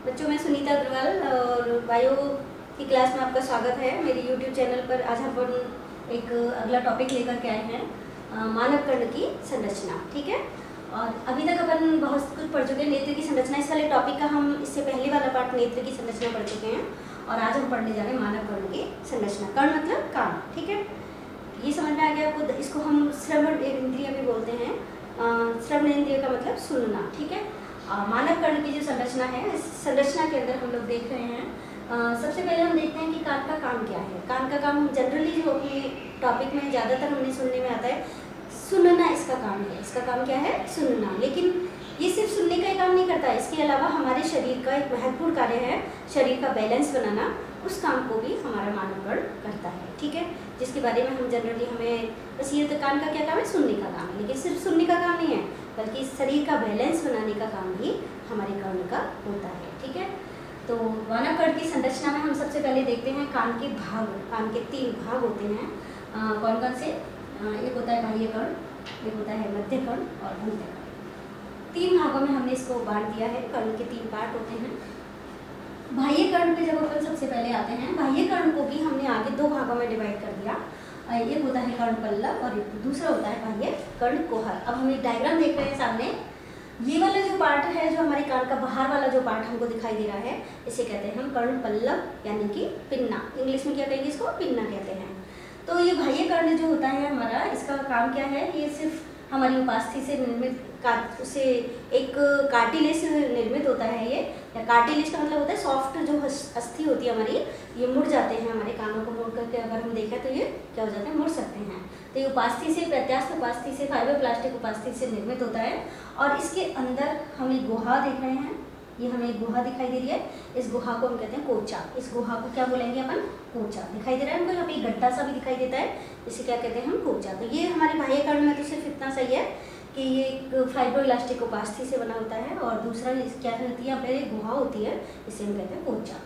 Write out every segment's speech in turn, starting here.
बच्चों, मैं सुनीता अग्रवाल और बायो की क्लास में आपका स्वागत है। मेरे YouTube चैनल पर आज हम एक अगला टॉपिक लेकर के आए हैं, मानव कर्ण की संरचना। ठीक है, और अभी तक अपन बहुत कुछ पढ़ चुके हैं, नेत्र की संरचना। इस वाले टॉपिक का हम इससे पहले वाला पार्ट नेत्र की संरचना पढ़ चुके हैं और आज हम पढ़ने जा रहे हैं मानव कर्ण की संरचना। कर्ण मतलब कान। ठीक है, ये समझ में आ गया आपको। इसको हम श्रवण इंद्रिय भी बोलते हैं। श्रवण इंद्रिय का मतलब सुनना। ठीक है, मानव कर्ण की जो संरचना है, इस संरचना के अंदर हम लोग देख रहे हैं। सबसे पहले हम देखते हैं कि कान का काम क्या है। कान का काम जनरली जो अपने टॉपिक में ज़्यादातर हमने सुनने में आता है, सुनना इसका काम है। इसका काम क्या है? सुनना। लेकिन ये सिर्फ सुनने का ही काम नहीं करता, इसके अलावा हमारे शरीर का एक महत्वपूर्ण कार्य है शरीर का बैलेंस बनाना। उस काम को भी हमारा मानव कर्ण करता है। ठीक है, जिसके बारे में हम जनरली हमें बस ये तो कान का क्या काम है? सुनने का काम है। लेकिन सिर्फ सुनने का काम नहीं है, बल्कि शरीर का बैलेंस बनाने का काम भी हमारे कर्ण का होता है। ठीक है, तो मानव कर्ण की संरचना में हम सबसे पहले देखते हैं कान के भाग। कान के 3 भाग होते हैं। कौन कौन से? एक होता है बाह्य कर्ण, एक होता है मध्य कर्ण और अंत्य कर्ण। 3 भागों में हमने इसको बांट दिया है। कर्ण के 3 पार्ट होते हैं। बाह्य कर्ण पे जब अपन सबसे पहले आते हैं, बाह्य कर्ण को भी हमने आगे 2 भागों में डिवाइड कर दिया। एक होता है कर्ण पल्लव और दूसरा होता है बाह्य कर्ण कोहर। अब हम एक डायग्राम देख रहे हैं सामने। ये वाला जो पार्ट है, जो हमारे कान का बाहर वाला जो पार्ट हमको दिखाई दे रहा है, इसे कहते हैं हम कर्ण पल्लव यानी कि पिन्ना। इंग्लिश में क्या कहेंगे इसको? पिन्ना कहते हैं। तो ये बाह्य कर्ण जो होता है हमारा, इसका काम क्या है? ये सिर्फ हमारी उपास्थि से निर्मित उसे एक कार्टिलेज से निर्मित होता है। ये या कार्टिलेज का मतलब होता है सॉफ्ट जो अस्थि होती है हमारी, ये मुड़ जाते हैं। हमारे कानों को मुड़ करके अगर हम देखें तो ये क्या हो जाते हैं? मुड़ सकते हैं। तो ये उपास्थि से, प्रत्यास्थ उपास्थि से, फाइब्रोप्लास्टिक उपास्थि से निर्मित होता है। और इसके अंदर हम एक गुहा देख रहे हैं। ये हमें एक गुहा दिखाई दे रही है। इस गुहा को हम कहते हैं कोचा। इस गुहा को क्या बोलेंगे अपन? कोचा। दिखाई दे रहा है हमको यहाँ पे एक गड्ढा सा भी दिखाई देता है, इसे क्या कहते हैं हम? कोचा। तो ये हमारे बाह्य कर्ण में तो सिर्फ इतना सही है कि ये एक फाइब्रोइलास्टिक उपास्थि से बना होता है और दूसरा क्या होती है? यहाँ पे एक गुहा होती है, इसे हम कहते हैं कोचा।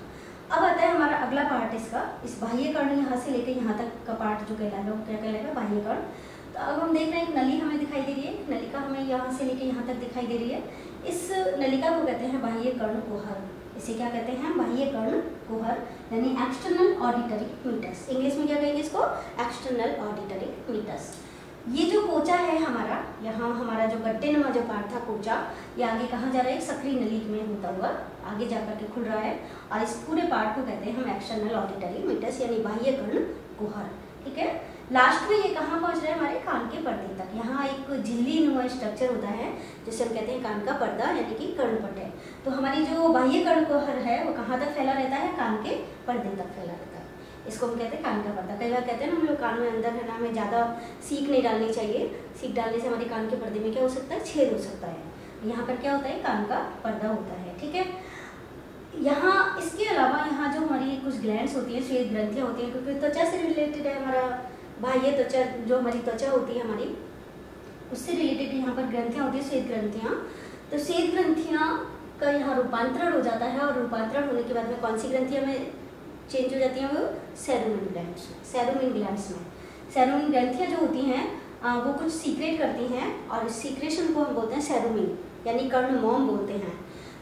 अब आता है हमारा अगला पार्ट इसका। इस बाह्य कर्ण यहाँ से लेकर यहाँ तक का पार्ट जो कहलाएगा वो क्या कहलाएगा? बाह्य कर्ण। तो अब हम देख रहे हैं एक नली हमें दिखाई दे रही है। नलिका हमें यहाँ से लेकर यहाँ तक दिखाई दे रही है। इस नलिका को कहते हैं बाह्य कर्ण कोहर। इसे क्या कहते हैं? बाह्य कर्ण कोहर यानी एक्सटर्नल ऑडिटरी मीटस। इंग्लिश में क्या कहेंगे इसको? External auditory meatus. ये जो कोचा है हमारा, यहाँ हमारा जो गट्टेनुमा जो पार्ट था कोचा, ये आगे कहाँ जा रहा है? सक्रिय नली में होता हुआ आगे जाकर के खुल रहा है। और इस पूरे पार्ट को कहते हैं हम एक्सटर्नल ऑडिटरी मीटस यानी बाह्य कर्ण कोहर। ठीक है, लास्ट में ये कहाँ पहुँच रहा है? हमारे कान के पर्दे तक। यहाँ एक झिल्ली नुमा स्ट्रक्चर होता है जिसे हम कहते हैं कान का पर्दा यानी कि कर्णपट है। तो हमारी जो बाह्य कर्ण कोहर है वो कहाँ तक फैला रहता है? कान के पर्दे तक फैला रहता है। इसको हम कहते हैं कान का पर्दा। कई बार कहते हैं ना हम लोग, कान में अंदर है ना, हमें ज़्यादा सीख नहीं डालनी चाहिए। सीख डालने से हमारे कान के पर्दे में क्या हो सकता है? छेद हो सकता है। यहाँ पर क्या होता है? कान का पर्दा होता है। ठीक है, यहाँ इसके अलावा यहाँ जो हमारी कुछ ग्लैंड्स होती हैं, श्वेत ग्रंथियाँ होती हैं, क्योंकि त्वचा से रिलेटेड है हमारा बाह्य त्वचा। जो हमारी त्वचा होती है हमारी, उससे रिलेटेड यहाँ पर ग्रंथियाँ होती हैं, श्वेत ग्रंथियाँ। तो श्वेत ग्रंथियाँ का यहाँ रूपांतरण हो जाता है और रूपांतरण होने के बाद में कौन सी ग्रंथियाँ में चेंज हो जाती हैं? वो सेरुमिन ग्लैंड्स में। सेरुमिन ग्लैंड्स में सेरुमिन ग्रंथियाँ जो होती हैं वो कुछ सीक्रेट करती हैं और इस सीक्रेशन को हम बोलते हैं सेरुमिन यानी कर्णमोम बोलते हैं।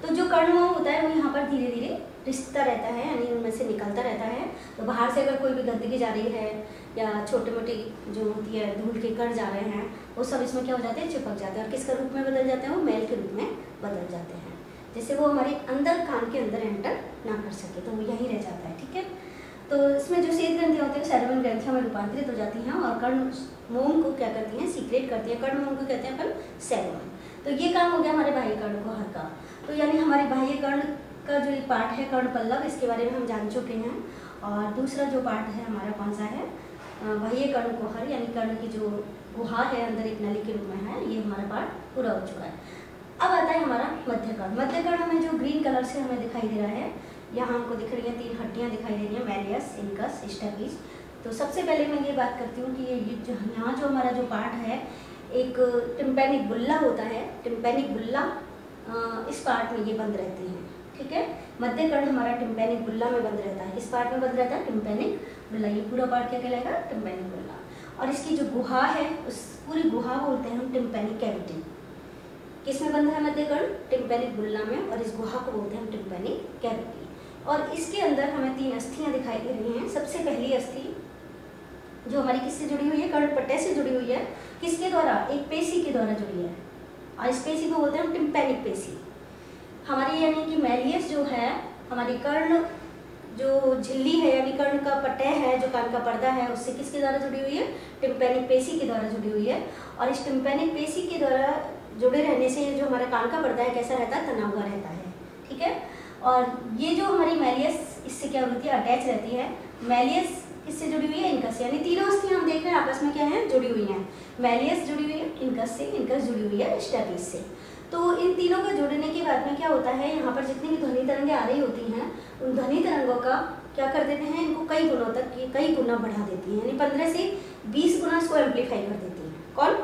तो जो कर्णमोम होता है वो यहाँ पर धीरे धीरे रिश्ता रहता है, यानी उनमें से निकलता रहता है। तो बाहर से अगर कोई भी गंदगी जा रही है या छोटे मोटे जो होती है धूल के कण जा रहे हैं, वो सब इसमें क्या हो जाते हैं? चिपक जाते हैं। और किसका रूप में बदल जाते हैं? वो मैल के रूप में बदल जाते हैं, जिससे वो हमारे अंदर कान के अंदर एंटर ना कर सके, तो वो यहीं रह जाता है। ठीक है, तो इसमें जो श्वेत ग्रंथियाँ होती हैं सेरुमिन ग्रंथियों में रूपांतरित हो जाती हैं और कर्णमोम को क्या करती हैं? सीक्रेट करती हैं। कर्णमोम को कहते हैं अपन सेरुमिन। तो ये काम हो गया हमारे बाह्य कर्ण कोहर का। तो यानी हमारे बाह्य कर्ण का जो एक पार्ट है कर्ण पल्लव, इसके बारे में हम जान चुके हैं। और दूसरा जो पार्ट है हमारा कौन सा है? बाह्य कर्ण कोहर यानी कर्ण की जो गुहा है अंदर एक नली के रूप में है, ये हमारा पार्ट पूरा हो चुका है। अब आता है हमारा मध्य कर्ण। मध्य कर्ण में जो ग्रीन कलर से हमें दिखाई दे रहा है, यहाँ हमको दिख रही हैं 3 हड्डियाँ दिखाई दे रही हैं, मैलियस, इनकस, स्टेपिस। तो सबसे पहले मैं ये बात करती हूँ कि ये जो यहाँ जो हमारा जो पार्ट है, एक टिम्पैनिक बुल्ला होता है। टिम्पैनिक बुल्ला इस पार्ट में ये बंद रहते हैं। ठीक है, मध्य कर्ण हमारा टिम्पैनिक बुल्ला में बंद रहता है। किस पार्ट में बंद रहता है? टिम्पैनिक बुल्ला। ये पूरा पार्ट क्या कहलाएगा? टिम्पैनिक बुल्ला। और इसकी जो गुहा है, उस पूरी गुहा बोलते हैं हम टिम्पैनिक कैविटी। किस में बंद है मध्य कर्ण? टिम्पैनिक बुल्ला में, और इस गुहा को बोलते हैं टिम्पैनिक कैविटी। और इसके अंदर हमें 3 अस्थियां दिखाई दे रही हैं। सबसे पहली अस्थि जो हमारी किससे जुड़ी हुई है? कर्णपट्टे से जुड़ी हुई है। किसके द्वारा? एक पेशी के द्वारा जुड़ी है, और इस पेशी को बोलते हैं टिम्पैनिक पेशी। हमारी यानी कि मैलियस जो है, हमारी कर्ण जो झिल्ली है यानी कर्ण का पट्टे है, जो कान का पर्दा है, उससे किसके द्वारा जुड़ी हुई है? टिम्पैनिक पेशी के द्वारा जुड़ी हुई है। और इस टिम्पैनिक पेशी के द्वारा जुड़े रहने से जो हमारा कान का पर्दा है कैसा रहता है? तना हुआ रहता है, ठीक है। और ये जो हमारी मैलियस इससे क्या होती है? अटैच रहती है। मैलियस किससे जुड़ी हुई है? इनकस से, यानी तीनों अस्थियां हम देख रहे हैं आपस में क्या है? जुड़ी हुई हैं। मैलियस जुड़ी हुई है इनकस से, इनकस जुड़ी हुई है स्टेपिस से। तो इन तीनों का जुड़ने के बाद में क्या होता है? यहाँ पर जितनी भी ध्वनि तरंगें आ रही होती हैं, उन ध्वनि तरंगों का क्या कर देते हैं? इनको कई गुणों तक, कई गुना बढ़ा देती हैं, यानी 15 से 20 गुना इसको एम्पलीफाई कर देती हैं। कौन?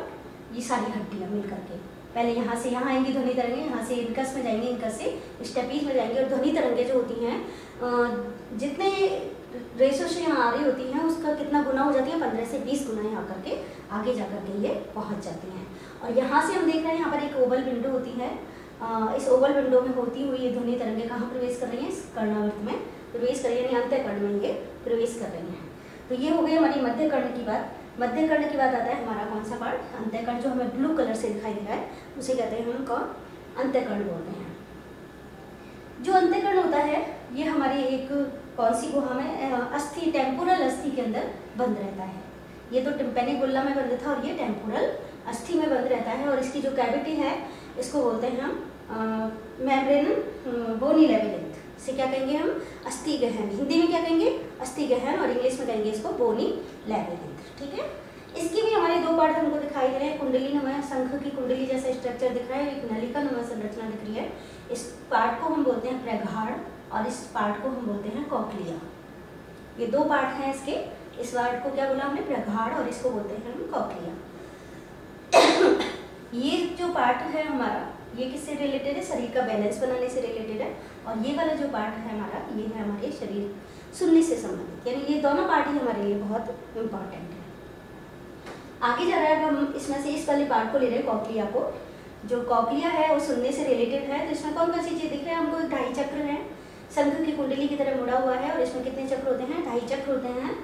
ये सारी हड्डियाँ मिल करके। पहले यहाँ से यहाँ आएंगी ध्वनि तरंगें, यहाँ से इनकस में जाएंगे, इनकस से स्टेपीज में जाएंगे, और ध्वनि तरंगें जो होती हैं जितने रेशो से यहाँ आ रही होती हैं उसका कितना गुना हो जाती है? 15 से 20 गुना यहाँ करके आगे जा करके ये पहुँच जाती हैं। और यहाँ से हम देख रहे हैं यहाँ पर एक ओवल विंडो होती है। इस ओवल विंडो में होती हुई ये ध्वनि तरंगें कहाँ प्रवेश कर रही हैं? इस कर्णावर्त में प्रवेश कर रही है, यानी अंत्य कर्ण में ये प्रवेश कर रही हैं। तो ये हो गई हमारी मध्य कर्ण की बात। मध्य कर्ण की बात आता है हमारा कौन सा पार्ट? अंत्य कर्ण, जो हमें ब्लू कलर से दिखाई दे रहा है उसे कहते हैं हम कौन? अंत्य कर्ण बोलते हैं। जो अंत्य कर्ण होता है ये हमारी एक कौन सी गुहा में? अस्थि, टेम्पोरल अस्थि के अंदर बंद रहता है। ये तो टिम्पैनिक बुल्ला में बंद था और ये टेम्पोरल अस्थि में बंद रहता है। और इसकी जो कैविटी है इसको बोलते हैं हम मेम्ब्रेन बोनी लेबिलिंथ। इसे क्या कहेंगे हम? अस्थि गहन। हिंदी में क्या कहेंगे? अस्थि गहन, और इंग्लिश में कहेंगे इसको बोनी लेबिलिंथ, ठीक है। इसकी भी हमारे 2 पार्ट हमको दिखाई दे रहे हैं। कुंडली नुमा, शंख की कुंडली जैसा स्ट्रक्चर दिख रहा है, एक नलिका नुमा संरचना दिख रही है। इस पार्ट को हम बोलते हैं प्रगाढ़, और इस पार्ट को हम बोलते हैं कॉक्लिया। ये 2 पार्ट हैं इसके। इस पार्ट को क्या बोला हमने? प्रगाढ़, और इसको बोलते हैं हम कॉक्लिया। ये जो पार्ट है हमारा, ये किससे रिलेटेड है? शरीर का बैलेंस बनाने से रिलेटेड है। और ये वाला जो पार्ट है हमारा, ये है हमारे शरीर सुनने से संबंधित, यानी ये दोनों पार्ट ही हमारे लिए बहुत इंपॉर्टेंट है। आगे जा रहा है, हम इसमें से इस वाले पार्ट को ले रहे हैं, कॉक्लिया को। जो कॉक्लिया है वो सुनने से रिलेटेड है। तो इसमें कौन कौन सी चीज़ दिख रही है हमको? 2.5 चक्र है, शंख की कुंडली की तरह मुड़ा हुआ है। और इसमें कितने चक्र होते हैं? 2.5 चक्र होते हैं।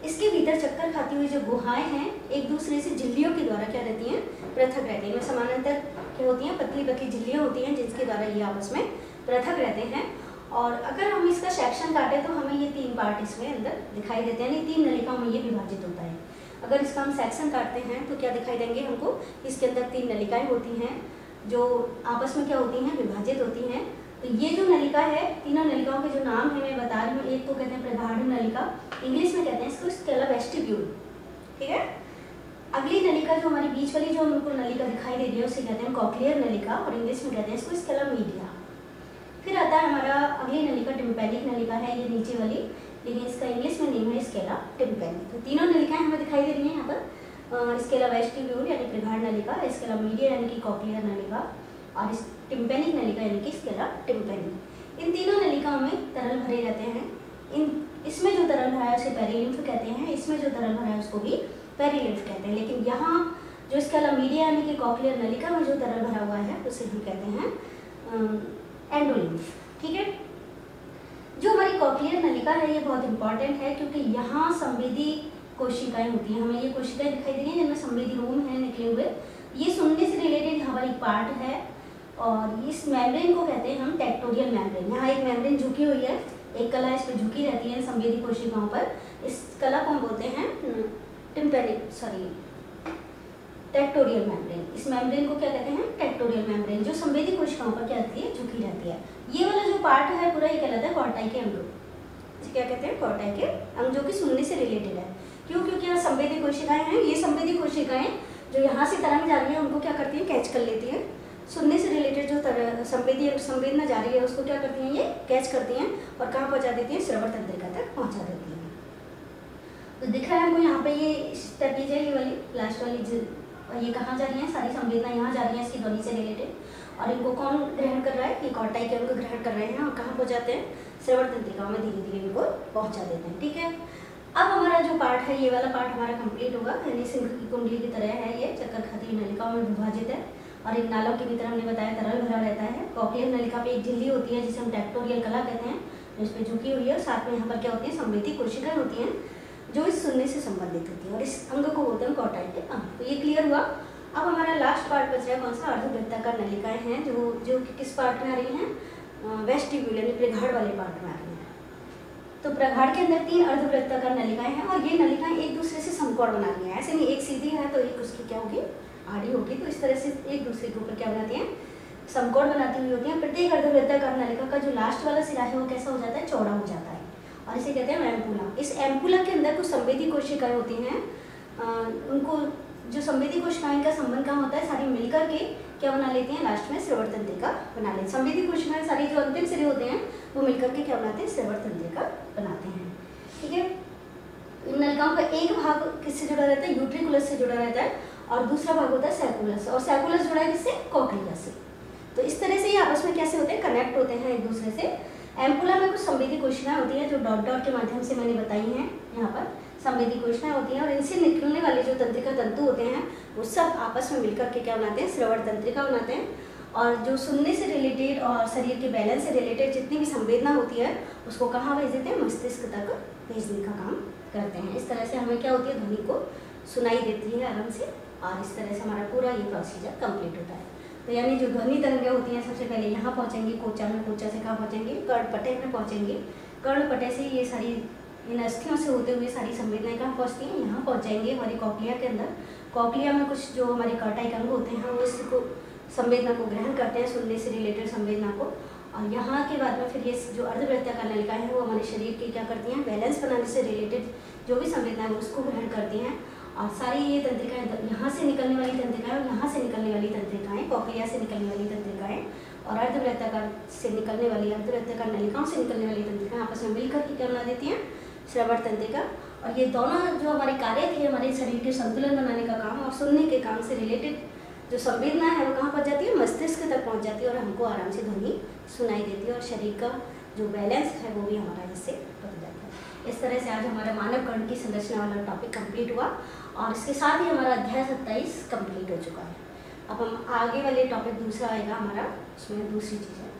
इसके भीतर चक्कर खाती हुई जो गुहाएं हैं एक दूसरे से झिल्लियों के द्वारा क्या रहती हैं? पृथक रहती हैं। समानांतर क्या होती हैं? पतली पतली झिल्लियाँ होती हैं जिसके द्वारा ये आपस में पृथक रहते हैं। और अगर हम इसका सेक्शन काटें तो हमें ये 3 पार्ट इसमें अंदर दिखाई देते हैं, यानी 3 नलिकाओं में ये विभाजित होता है। अगर इसका हम सेक्शन काटते हैं तो क्या दिखाई देंगे हमको? इसके अंदर 3 नलिकाएं होती हैं जो आपस में क्या होती हैं? विभाजित होती हैं। तो ये जो नलिका है, तीनों नलिकाओं के जो नाम है मैं बता रही हूँ। एक को कहते हैं प्रगाढ़ नलिका, इंग्लिश में कहते हैं इसको स्केला वेस्टिब्यूल, ठीक है। अगली नलिका जो हमारी बीच वाली जो हमको नलिका दिखाई दे रही है उसे कहते हैं कॉक्लियर नलिका, और इंग्लिश में कहते हैं इसको स्केला मीडिया। फिर आता है हमारा अगली नलिका टिम्पैनिक नलिका है, ये नीचे वाली, लेकिन इसका इंग्लिश में नेम है स्केला टिम्पैनिक। तो तीनों नलिकाएं हमें दिखाई दे रही हैं यहाँ पर। स्केला वेस्टिब्यूल यानी प्रगाढ़ नलिका, स्केला मीडिया यानी कि कॉक्लियर नलिका, और इस टिम्पैनिक नलिका यानी कि स्केला टिम्पैनिक। इन तीनों नलिकाओं में तरल भरे रहते हैं। इसमें जो तरल भरा है उसे पेरिलिम्फ कहते हैं, इसमें जो तरल भरा है उसको भी पेरिलिम्फ कहते हैं। लेकिन यहाँ जो स्केला मीडिया यानी कि कॉक्लियर नलिका में जो तरल भरा हुआ है उसे हम कहते हैं एंडोलिम्फ, ठीक है। जो हमारी कॉक्लियर नलिका है ये बहुत इंपॉर्टेंट है क्योंकि यहाँ संवेदी कोशिकाएं होती हैं। हमें ये कोशिकाएं दिखाई दे रही हैं जिनमें संवेदी रोम है निकले हुए। ये सुनने से रिलेटेड यहाँ पर एक पार्ट है, और इस मेम्ब्रेन को कहते हैं हम टेक्टोरियल मेम्ब्रेन। यहाँ एक मेम्ब्रेन झुकी हुई है, एक कला इस पर झुकी रहती है संवेदी कोशिकाओं पर। इस कला को हम बोलते हैं टेक्टोरियल मेम्ब्रेन। इस मेम्ब्रेन को क्या कहते हैं? टेक्टोरियल मेम्ब्रेन, जो संवेदी कोशिकाओं पर क्या रहती है? झुकी रहती है। ये वाला जो पार्ट है पूरा ये कहलाता है कॉर्टाई के अंग। इसे क्या कहते हैं? कॉर्टाई के अंग, जो कि सुनने से रिलेटेड है। क्यों? क्योंकि यहाँ संवेदी कोशिकाएं हैं। ये संवेदी कोशिकाएं जो यहाँ से तरंग जा रही है उनको क्या करती है? कैच कर लेती है। सुनने से रिलेटेड जो संवेदना जा रही है उसको क्या करती हैं? ये कैच करती हैं और कहाँ पहुँचा देती हैं? श्रवण तंत्रिका तक पहुँचा देती हैं। तो दिख रहा है हमको यहाँ पे ये स्टेपीज है, ये वाली लास्ट वाली, ये कहाँ जा रही है? सारी संवेदना यहाँ जा रही है इसकी ध्वनि से रिलेटेड। और इनको कौन ग्रहण कर रहा है? ये कॉर्टाई के अंग ग्रहण कर रहे हैं और कहाँ पहुँचाते हैं? श्रवण तंत्रिकाओं में धीरे धीरे इनको पहुँचा देते हैं, ठीक है। अब हमारा जो पार्ट है, ये वाला पार्ट हमारा कंप्लीट होगा, यानी सिंह की कुंडली की तरह है, ये चक्कर खाती हुई नलिकाओं में विभाजित है। और इन नालों की भीतर हमने बताया तरल भरा रहता है। कॉक्लियर नलिका पे एक झिल्ली होती है जिसे हम टेक्टोरियल कला कहते हैं, जो इस पर झुकी हुई है, और साथ में यहाँ पर क्या होती है, संवेदी कोशिकाएं होती हैं जो इस सुनने से संबंधित होती है, और इस अंग को बोलते हैं कॉटाइल के अंग। तो ये क्लियर हुआ। अब हमारा लास्ट पार्ट बच रहा है कौन सा, अर्धवृत्ताकार नलिकाएं हैं, जो किस पार्ट में आ रही हैं, वेस्टिब्यूल यानी प्रगाढ़ वाले पार्ट में आ रही हैं। तो प्रगाढ़ के अंदर 3 अर्धवृत्ताकार नलिकाएं हैं, और ये नलिकाएं एक दूसरे से समकोण बना रही हैं। ऐसे नहीं एक सीधी है तो एक उसकी क्या होगी, आड़ी होगी। तो इस तरह से एक दूसरे के ऊपर क्या बनाती हैं, समकोण बनाती हुई होती हैं। प्रत्येक अर्धवृत्ताकार नलिका का जो लास्ट वाला सिरा है वो कैसा हो जाता है, चौड़ा हो जाता है, और इसे कहते हैं एम्पुला। इस एम्पुला के अंदर कुछ संवेदी कोशिकाएं होती हैं। उनको जो संवेदी कोशिकाएं का संबंध कहाँ होता है, सारी मिलकर के क्या बना लेती हैं, लास्ट में श्रवण तंत्रिका बना लेती हैं। संवेदी कोशिकाएं सारी जो अंतिम सिरे होते हैं वो मिलकर के क्या बनाते हैं, श्रवण तंत्रिका बनाते हैं। ठीक है। इन नलिकाओं का एक भाग किससे जुड़ा रहता है, यूट्रिकुलस से जुड़ा रहता है, और दूसरा भाग होता है सैकुलस, और सैकुलस जुड़ा है किससे, कॉक्लिया से। तो इस तरह से ये आपस में कैसे होते हैं, कनेक्ट होते हैं एक दूसरे से। एम्पुला में कुछ संवेदी कोशिकाएं होती हैं जो डॉट डॉट के माध्यम से मैंने बताई हैं, यहाँ पर संवेदी कोशिकाएं होती हैं, और इनसे निकलने वाले जो तंत्रिका तंतु होते हैं वो सब आपस में मिलकर के क्या बनाते हैं, श्रवण तंत्रिका बनाते हैं। और जो सुनने से रिलेटेड और शरीर के बैलेंस से रिलेटेड जितनी भी संवेदना होती है उसको कहाँ भेज देते हैं, मस्तिष्क तक भेजने का काम करते हैं। इस तरह से हमें क्या होती है, ध्वनि को सुनाई देती है आराम से, और इस तरह से हमारा पूरा ये प्रोसीजर कंप्लीट होता है। तो यानी जो ध्वनि तरंगें होती हैं सबसे पहले यहाँ पहुँचेंगी कोचा में, कोचा से कहाँ पहुँचेंगी, कर्णपटे में पहुँचेंगे, कर्णपटे से ये सारी इन अस्थियों से होते हुए सारी संवेदनाएं कहाँ पहुँचती हैं, यहाँ पहुँचाएंगे हमारी कॉक्लिया के अंदर। कॉक्लिया में कुछ जो हमारे कार्टाइक अंग होते हैं वो इसको संवेदना को ग्रहण करते हैं, सुनने से रिलेटेड संवेदना को, और यहाँ के बाद में फिर ये जो अर्धवृत्ताकार नलिकाएं हैं वो हमारे शरीर की क्या करती हैं, बैलेंस बनाने से रिलेटेड जो भी संवेदना है उसको ग्रहण करती हैं। और सारी ये तंत्रिकाएं, यहाँ से निकलने वाली तंत्रिकाएं और यहाँ से निकलने वाली तंत्रिकाएं, कॉक्लिया से निकलने वाली तंत्रिकाएं और अर्धवृत्ताकार से निकलने वाली, अर्धवृत्ताकार नलिकाओं से निकलने वाली तंत्रिकाएं आपस में मिलकर के क्या बना देती हैं, श्रवण तंत्रिका। और ये दोनों जो हमारे कार्य थे, हमारे शरीर के संतुलन बनाने का काम और सुनने के काम से रिलेटेड जो संवेदना है वो कहाँ पहुँच जाती है, मस्तिष्क तक पहुँच जाती है, और हमको आराम से ध्वनि सुनाई देती है, और शरीर का जो बैलेंस है वो भी हमारा इससे बदल जाता है। इस तरह से आज हमारा मानव कर्ण की संरचना वाला टॉपिक कंप्लीट हुआ, और इसके साथ ही हमारा अध्याय 27 कंप्लीट हो चुका है। अब हम आगे वाले टॉपिक दूसरा आएगा हमारा, उसमें दूसरी चीज़ है।